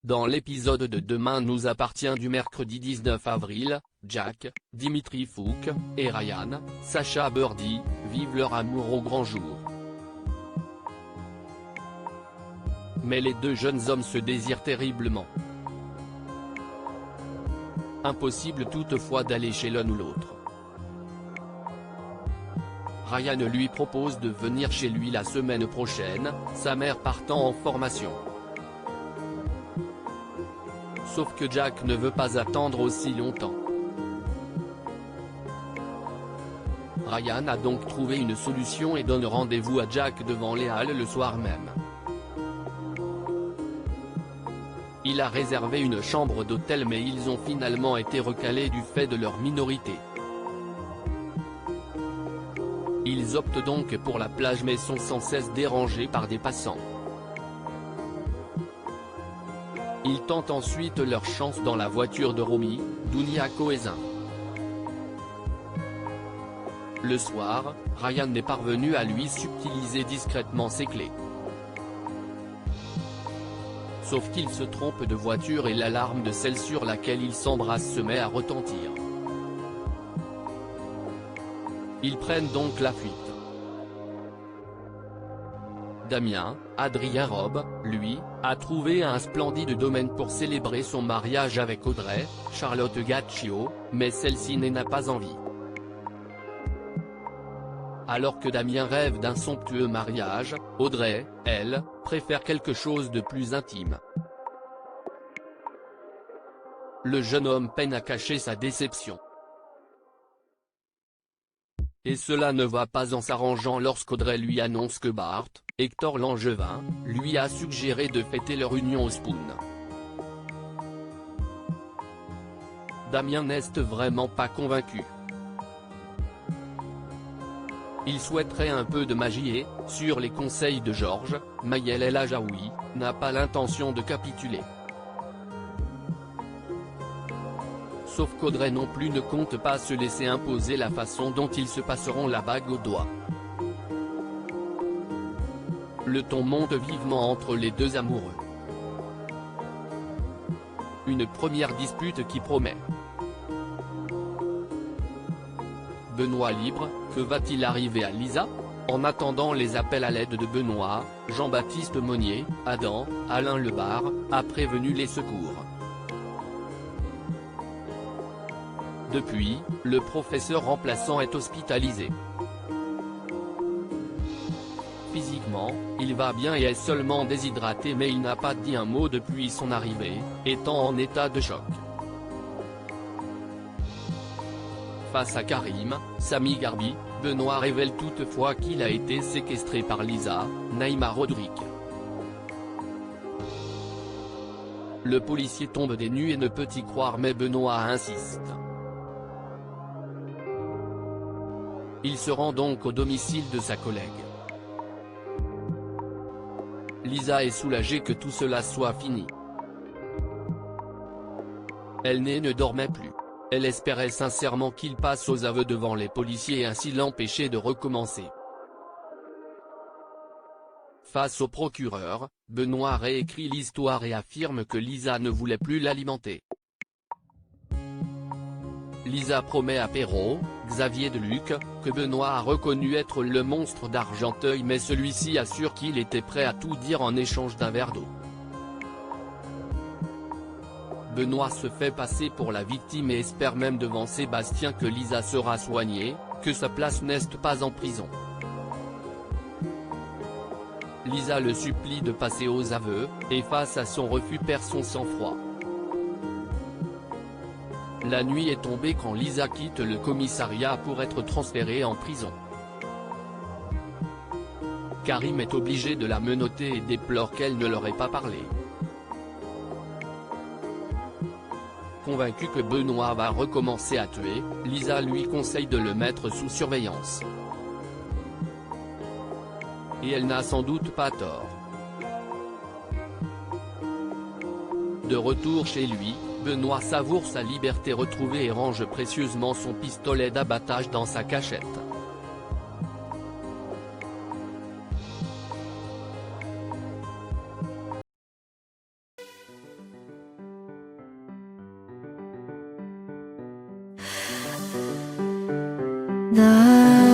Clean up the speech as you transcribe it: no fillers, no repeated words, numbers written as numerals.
Dans l'épisode de Demain nous appartient du mercredi 19 avril, Jack, Dimitri Fook, et Ryan, Sacha Birdie, vivent leur amour au grand jour. Mais les deux jeunes hommes se désirent terriblement. Impossible toutefois d'aller chez l'un ou l'autre. Ryan lui propose de venir chez lui la semaine prochaine, sa mère partant en formation. Sauf que Jack ne veut pas attendre aussi longtemps. Ryan a donc trouvé une solution et donne rendez-vous à Jack devant les Halles le soir même. Il a réservé une chambre d'hôtel mais ils ont finalement été recalés du fait de leur minorité. Ils optent donc pour la plage mais sont sans cesse dérangés par des passants. Ils tentent ensuite leur chance dans la voiture de Romy, Dunia Coezin. Le soir, Ryan n'est parvenu à lui subtiliser discrètement ses clés. Sauf qu'il se trompe de voiture et l'alarme de celle sur laquelle ils s'embrassent se met à retentir. Ils prennent donc la fuite. Damien, Adrien Robe, lui, a trouvé un splendide domaine pour célébrer son mariage avec Audrey, Charlotte Gaccio, mais celle-ci n'a pas envie. Alors que Damien rêve d'un somptueux mariage, Audrey, elle, préfère quelque chose de plus intime. Le jeune homme peine à cacher sa déception. Et cela ne va pas en s'arrangeant lorsqu'Audrey lui annonce que Bart, Hector Langevin, lui a suggéré de fêter leur union au Spoon. Damien n'est vraiment pas convaincu. Il souhaiterait un peu de magie et, sur les conseils de Georges, Maëlle El Ajaoui, n'a pas l'intention de capituler. Sauf qu'Audrey non plus ne compte pas se laisser imposer la façon dont ils se passeront la bague au doigt. Le ton monte vivement entre les deux amoureux. Une première dispute qui promet. Benoît libre, que va-t-il arriver à Lisa? En attendant les appels à l'aide de Benoît, Jean-Baptiste Monnier, Adam, Alain Lebar, a prévenu les secours. Depuis, le professeur remplaçant est hospitalisé. Physiquement, il va bien et est seulement déshydraté mais il n'a pas dit un mot depuis son arrivée, étant en état de choc. Face à Karim, Samy Garbi, Benoît révèle toutefois qu'il a été séquestré par Lisa, Naïma Rodrigue. Le policier tombe des nues et ne peut y croire mais Benoît insiste. Il se rend donc au domicile de sa collègue. Lisa est soulagée que tout cela soit fini. Elle ne dormait plus. Elle espérait sincèrement qu'il passe aux aveux devant les policiers et ainsi l'empêcher de recommencer. Face au procureur, Benoît réécrit l'histoire et affirme que Lisa ne voulait plus l'alimenter. Lisa promet à Perrault, Xavier Deluc, que Benoît a reconnu être le monstre d'Argenteuil mais celui-ci assure qu'il était prêt à tout dire en échange d'un verre d'eau. Benoît se fait passer pour la victime et espère même devant Sébastien que Lisa sera soignée, que sa place n'est pas en prison. Lisa le supplie de passer aux aveux, et face à son refus perd son sang-froid. La nuit est tombée quand Lisa quitte le commissariat pour être transférée en prison. Karim est obligé de la menotter et déplore qu'elle ne leur ait pas parlé. Convaincu que Benoît va recommencer à tuer, Lisa lui conseille de le mettre sous surveillance. Et elle n'a sans doute pas tort. De retour chez lui, Benoît savoure sa liberté retrouvée et range précieusement son pistolet d'abattage dans sa cachette. The